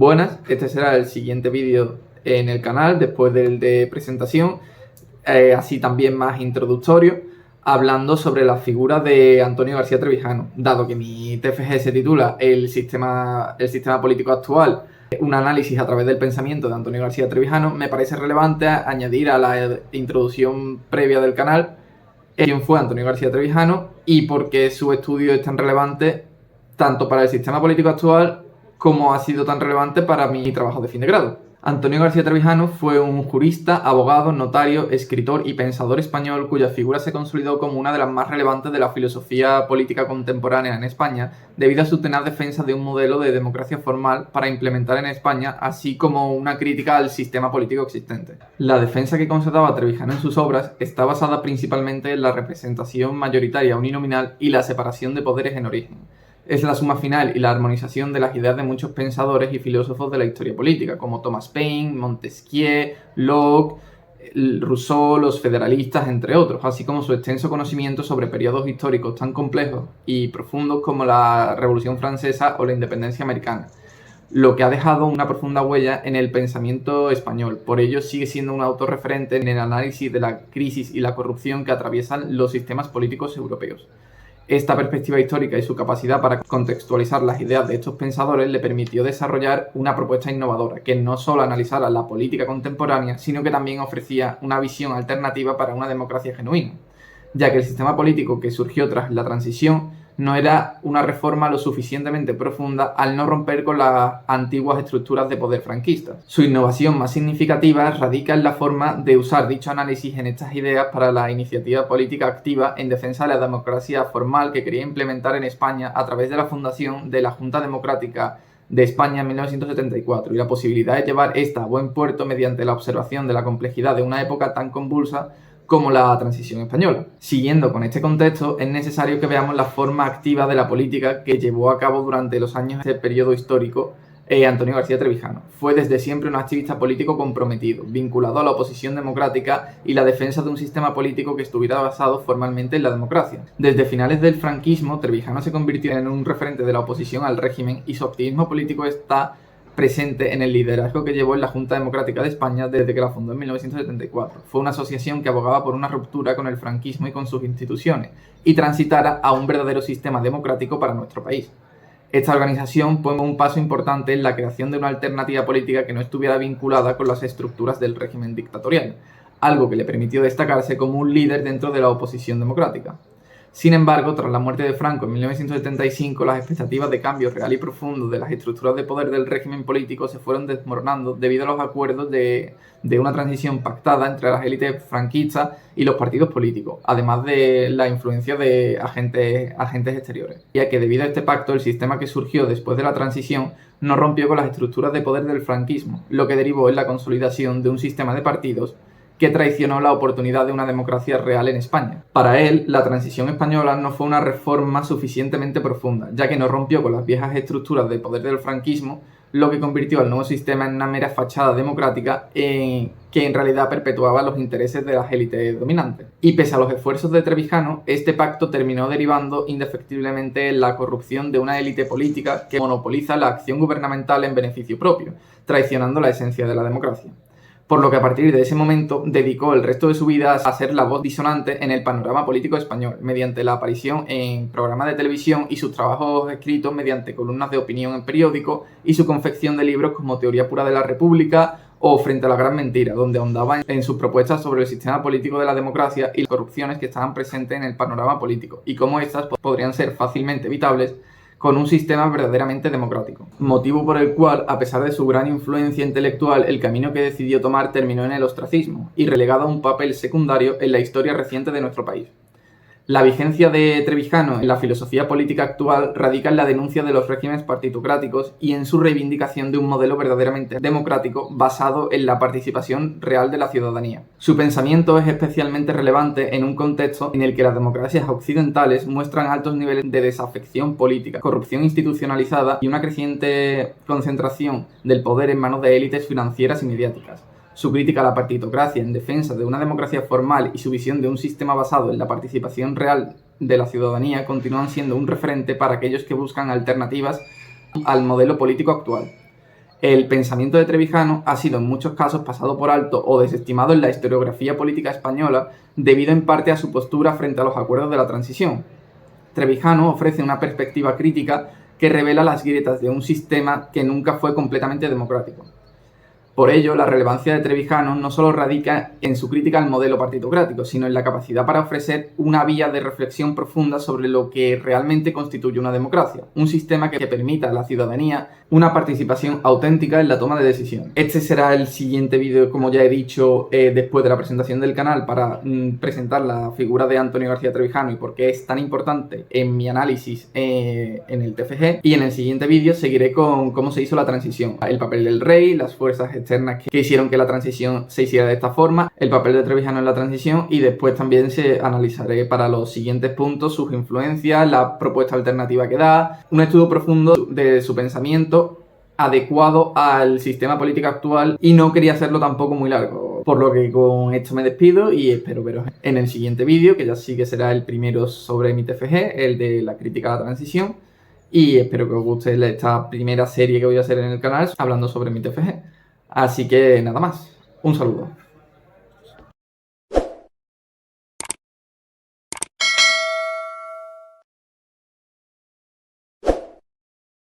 Buenas, este será el siguiente vídeo en el canal después del de presentación, así también más introductorio, hablando sobre la figura de Antonio García Trevijano. Dado que mi TFG se titula el sistema político actual, un análisis a través del pensamiento de Antonio García Trevijano, me parece relevante añadir a la introducción previa del canal quién fue Antonio García Trevijano y por qué su estudio es tan relevante tanto para el sistema político actual como ha sido tan relevante para mi trabajo de fin de grado. Antonio García Trevijano fue un jurista, abogado, notario, escritor y pensador español cuya figura se consolidó como una de las más relevantes de la filosofía política contemporánea en España, debido a su tenaz defensa de un modelo de democracia formal para implementar en España, así como una crítica al sistema político existente. La defensa que constataba Trevijano en sus obras está basada principalmente en la representación mayoritaria uninominal y la separación de poderes en origen. Es la suma final y la armonización de las ideas de muchos pensadores y filósofos de la historia política, como Thomas Paine, Montesquieu, Locke, Rousseau, los federalistas, entre otros, así como su extenso conocimiento sobre periodos históricos tan complejos y profundos como la Revolución Francesa o la Independencia Americana, lo que ha dejado una profunda huella en el pensamiento español. Por ello sigue siendo un autorreferente en el análisis de la crisis y la corrupción que atraviesan los sistemas políticos europeos. Esta perspectiva histórica y su capacidad para contextualizar las ideas de estos pensadores le permitió desarrollar una propuesta innovadora que no solo analizara la política contemporánea, sino que también ofrecía una visión alternativa para una democracia genuina, ya que el sistema político que surgió tras la transición no era una reforma lo suficientemente profunda al no romper con las antiguas estructuras de poder franquistas. Su innovación más significativa radica en la forma de usar dicho análisis en estas ideas para la iniciativa política activa en defensa de la democracia formal que quería implementar en España a través de la fundación de la Junta Democrática de España en 1974 y la posibilidad de llevar esta a buen puerto mediante la observación de la complejidad de una época tan convulsa como la transición española. Siguiendo con este contexto, es necesario que veamos la forma activa de la política que llevó a cabo durante los años de este periodo histórico Antonio García Trevijano. Fue desde siempre un activista político comprometido, vinculado a la oposición democrática y la defensa de un sistema político que estuviera basado formalmente en la democracia. Desde finales del franquismo, Trevijano se convirtió en un referente de la oposición al régimen y su activismo político está presente en el liderazgo que llevó en la Junta Democrática de España desde que la fundó en 1974. Fue una asociación que abogaba por una ruptura con el franquismo y con sus instituciones y transitara a un verdadero sistema democrático para nuestro país. Esta organización fue un paso importante en la creación de una alternativa política que no estuviera vinculada con las estructuras del régimen dictatorial, algo que le permitió destacarse como un líder dentro de la oposición democrática. Sin embargo, tras la muerte de Franco en 1975, las expectativas de cambio real y profundo de las estructuras de poder del régimen político se fueron desmoronando debido a los acuerdos de una transición pactada entre las élites franquistas y los partidos políticos, además de la influencia de agentes exteriores. Ya que debido a este pacto, el sistema que surgió después de la transición no rompió con las estructuras de poder del franquismo, lo que derivó en la consolidación de un sistema de partidos que traicionó la oportunidad de una democracia real en España. Para él, la transición española no fue una reforma suficientemente profunda, ya que no rompió con las viejas estructuras de poder del franquismo, lo que convirtió al nuevo sistema en una mera fachada democrática que en realidad perpetuaba los intereses de las élites dominantes. Y pese a los esfuerzos de Trevijano, este pacto terminó derivando indefectiblemente en la corrupción de una élite política que monopoliza la acción gubernamental en beneficio propio, traicionando la esencia de la democracia. Por lo que a partir de ese momento dedicó el resto de su vida a ser la voz disonante en el panorama político español, mediante la aparición en programas de televisión y sus trabajos escritos mediante columnas de opinión en periódicos y su confección de libros como Teoría pura de la República o Frente a la gran mentira, donde ahondaba en sus propuestas sobre el sistema político de la democracia y las corrupciones que estaban presentes en el panorama político y cómo estas podrían ser fácilmente evitables con un sistema verdaderamente democrático. Motivo por el cual, a pesar de su gran influencia intelectual, el camino que decidió tomar terminó en el ostracismo y relegado a un papel secundario en la historia reciente de nuestro país. La vigencia de Trevijano en la filosofía política actual radica en la denuncia de los regímenes partitocráticos y en su reivindicación de un modelo verdaderamente democrático basado en la participación real de la ciudadanía. Su pensamiento es especialmente relevante en un contexto en el que las democracias occidentales muestran altos niveles de desafección política, corrupción institucionalizada y una creciente concentración del poder en manos de élites financieras y mediáticas. Su crítica a la partitocracia en defensa de una democracia formal y su visión de un sistema basado en la participación real de la ciudadanía continúan siendo un referente para aquellos que buscan alternativas al modelo político actual. El pensamiento de Trevijano ha sido en muchos casos pasado por alto o desestimado en la historiografía política española debido en parte a su postura frente a los acuerdos de la transición. Trevijano ofrece una perspectiva crítica que revela las grietas de un sistema que nunca fue completamente democrático. Por ello, la relevancia de Trevijano no solo radica en su crítica al modelo partitocrático, sino en la capacidad para ofrecer una vía de reflexión profunda sobre lo que realmente constituye una democracia, un sistema que permita a la ciudadanía una participación auténtica en la toma de decisiones. Este será el siguiente vídeo, como ya he dicho, después de la presentación del canal, para presentar la figura de Antonio García Trevijano y por qué es tan importante en mi análisis en el TFG. Y en el siguiente vídeo seguiré con cómo se hizo la transición, el papel del rey, las fuerzas externas que hicieron que la transición se hiciera de esta forma, el papel de Trevijano en la transición, y después también analizaré para los siguientes puntos sus influencias, la propuesta alternativa que da, un estudio profundo de su pensamiento adecuado al sistema político actual, y no quería hacerlo tampoco muy largo, por lo que con esto me despido y espero veros en el siguiente vídeo, que ya sí que será el primero sobre mi TFG, el de la crítica a la transición, y espero que os guste esta primera serie que voy a hacer en el canal hablando sobre mi TFG. Así que nada más, un saludo.